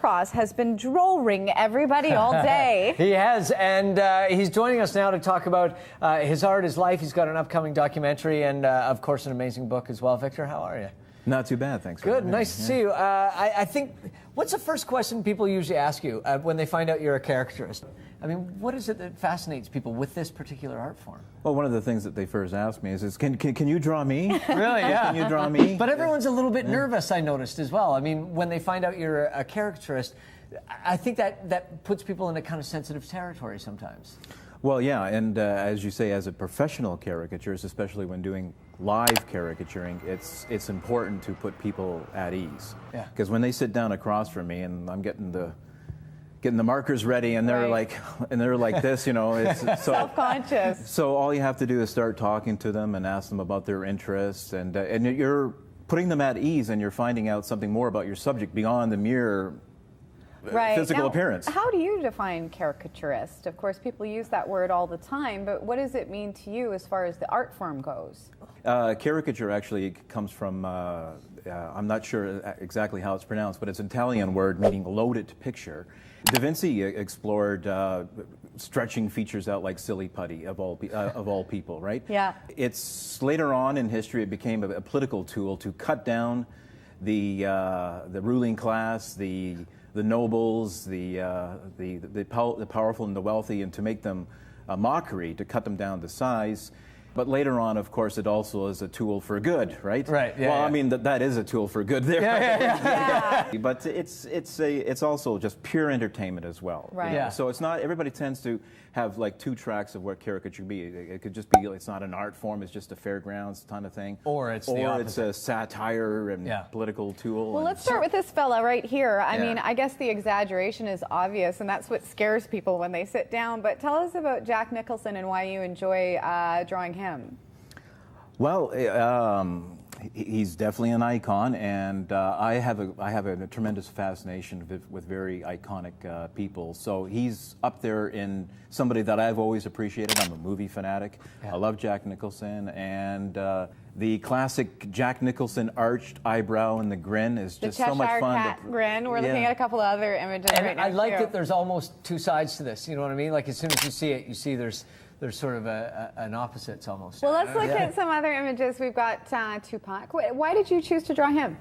PROSS has been drolling everybody all day. He has, and he's joining us now to talk about his art, his life. He's got an upcoming documentary and, of course, an amazing book as well. Victor, how are you? Not too bad, thanks. Good, nice to see you. I think, what's the first question people usually ask you when they find out you're a caricaturist? I mean, what is it that fascinates people with this particular art form? Well, one of the things that they first ask me is can you draw me? Really, yeah. Can you draw me? But everyone's a little bit nervous, I noticed, as well. I mean, when they find out you're a caricaturist, I think that puts people in a kind of sensitive territory sometimes. Well, yeah, and as you say, as a professional caricaturist, especially when doing live caricaturing, it's important to put people at ease. Yeah. Because when they sit down across from me and I'm getting the markers ready, and they're like this, you know, it's so self-conscious. So all you have to do is start talking to them and ask them about their interests, and you're putting them at ease, and you're finding out something more about your subject beyond the mere physical appearance. How do you define caricaturist? Of course, people use that word all the time, but what does it mean to you as far as the art form goes? Caricature actually comes from, I'm not sure exactly how it's pronounced, but it's an Italian word meaning loaded picture. Da Vinci explored stretching features out like silly putty of all people, right? Yeah. It's later on in history it became a political tool to cut down the ruling class, the nobles, the powerful and the wealthy, and to make them a mockery, to cut them down to size. But later on, of course, it also is a tool for good, right? Right. Yeah, well, yeah. I mean that is a tool for good there. Yeah. But it's also just pure entertainment as well. Right. Yeah. So it's not, everybody tends to have like two tracks of what caricature be. It could just be, it's not an art form, it's just a fairgrounds kind of thing. Or it's the opposite. It's a satire and political tool. Well, let's start with this fella right here. I mean, I guess the exaggeration is obvious, and that's what scares people when they sit down. But tell us about Jack Nicholson and why you enjoy drawing him. Well, he's definitely an icon, and I have a tremendous fascination with very iconic people. So he's up there in somebody that I've always appreciated. I'm a movie fanatic. Yeah. I love Jack Nicholson, and the classic Jack Nicholson arched eyebrow and the grin is just so much fun. The Cheshire Cat grin. We're looking at a couple of other images right now. I like that there's almost two sides to this. You know what I mean? Like as soon as you see it, you see there's sort of an opposites almost. Well, let's look at some other images. We've got Tupac. Why did you choose to draw him?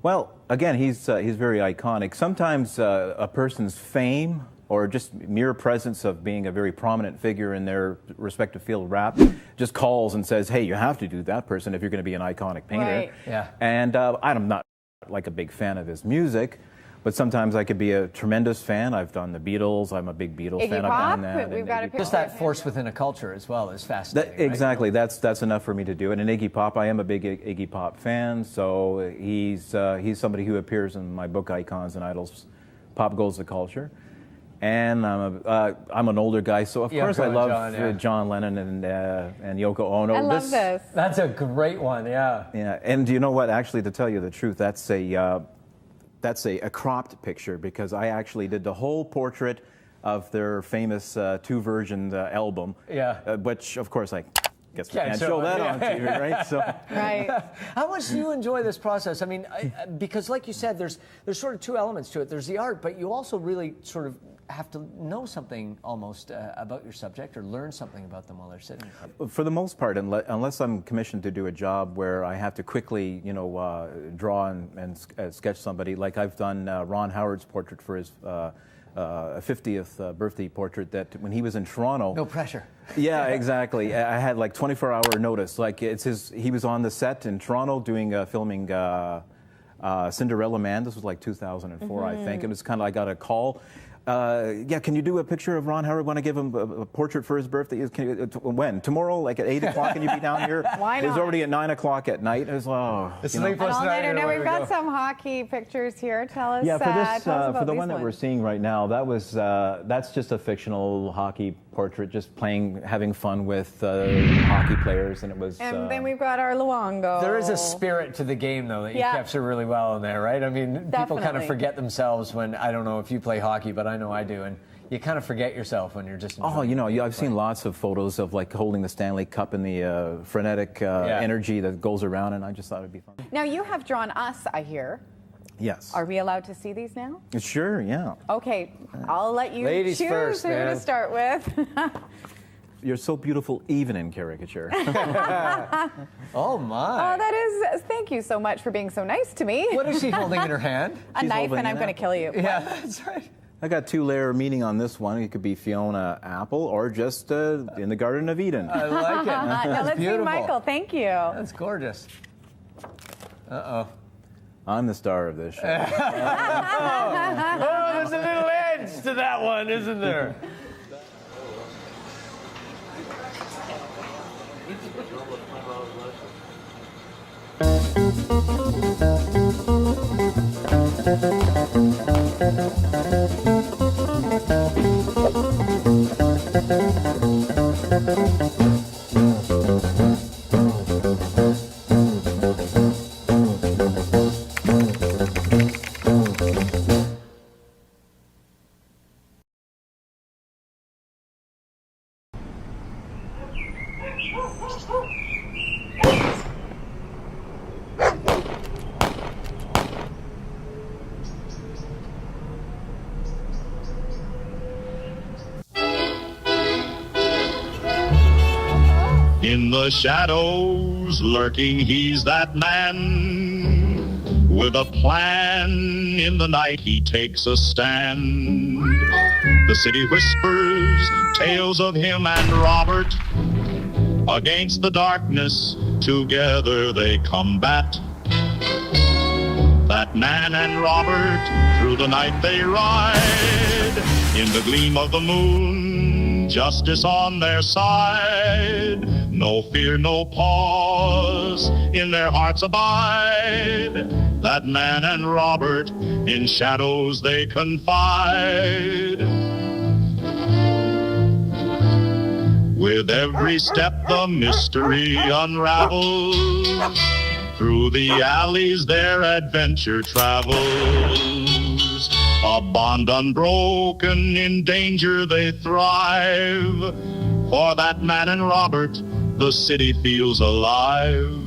Well, again, he's very iconic. Sometimes a person's fame or just mere presence of being a very prominent figure in their respective field of rap just calls and says, hey, you have to do that person if you're going to be an iconic painter. Right. Yeah. And I'm not like a big fan of his music, but sometimes I could be a tremendous fan. I've done the Beatles. I'm a big Beatles fan. Pop? I've done that. We've got a just that force within a culture as well is fascinating. Exactly. That's enough for me to do it. And Iggy Pop, I am a big Iggy Pop fan. So he's somebody who appears in my book, Icons and Idols, Pop Goes the Culture. And I'm an older guy, so of course I love John Lennon and Yoko Ono. I love this. That's a great one. Yeah. Yeah. And you know what? Actually, to tell you the truth, that's a cropped picture because I actually did the whole portrait of their famous two version album. Yeah. Which of course I guess we can't show that on TV, right? So. Right. How much do you enjoy this process? I mean, because like you said, there's sort of two elements to it. There's the art, but you also really sort of have to know something almost about your subject or learn something about them while they're sitting there. For the most part, unless I'm commissioned to do a job where I have to quickly, draw and sketch somebody, like I've done Ron Howard's portrait for his 50th birthday portrait that when he was in Toronto. No pressure. Yeah, exactly. I had like 24-hour notice. Like he was on the set in Toronto doing filming Cinderella Man. This was like 2004, I think. It was kind of, I got a call. Can you do a picture of Ron Howard? Want to give him a portrait for his birthday? When? Tomorrow, like at 8 o'clock, can you be down here? Why not? It was already at 9 o'clock at night. It was, Now we've got some hockey pictures here. Tell us. Yeah, for the one that ones. we're seeing right now, that's just a fictional hockey portrait, just having fun with hockey players, and it was. And then we've got our Luongo. There is a spirit to the game, though, that you capture really well in there, right? I mean, people kind of forget themselves when, I don't know if you play hockey, but I know I do, and you kind of forget yourself when you're just. I've seen lots of photos of like holding the Stanley Cup and the frenetic energy that goes around, and I just thought it'd be fun. Now you have drawn us, I hear. Yes. Are we allowed to see these now? Sure, yeah. Okay, I'll let you Ladies choose first, who man. to start with. You're so beautiful even in caricature. Oh my. Oh, that is, thank you so much for being so nice to me. What is she holding in her hand? A She's knife holding and I'm it going to up. kill you. Yeah, that's right. I got two-layer meaning on this one. It could be Fiona Apple or just in the Garden of Eden. I like it. Now That's let's see beautiful. Michael. Thank you. That's gorgeous. Uh-oh. I'm the star of this show. Oh, there's a little edge to that one, isn't there? In the shadows lurking, he's that man. With a plan, in the night he takes a stand. The city whispers tales of him and Robert. Against the darkness, together they combat. That man and Robert, through the night they ride. In the gleam of the moon, justice on their side. No fear, no pause, in their hearts abide. That man and Robert, in shadows they confide. With every step the mystery unravels. Through the alleys their adventure travels. A bond unbroken, in danger they thrive. For that man and Robert, the city feels alive.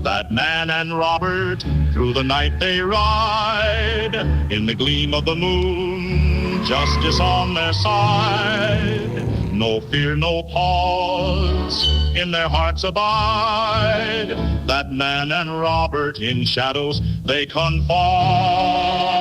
That man and Robert, through the night they ride. In the gleam of the moon, justice on their side. No fear, no pause, in their hearts abide. That man and Robert, in shadows they confide.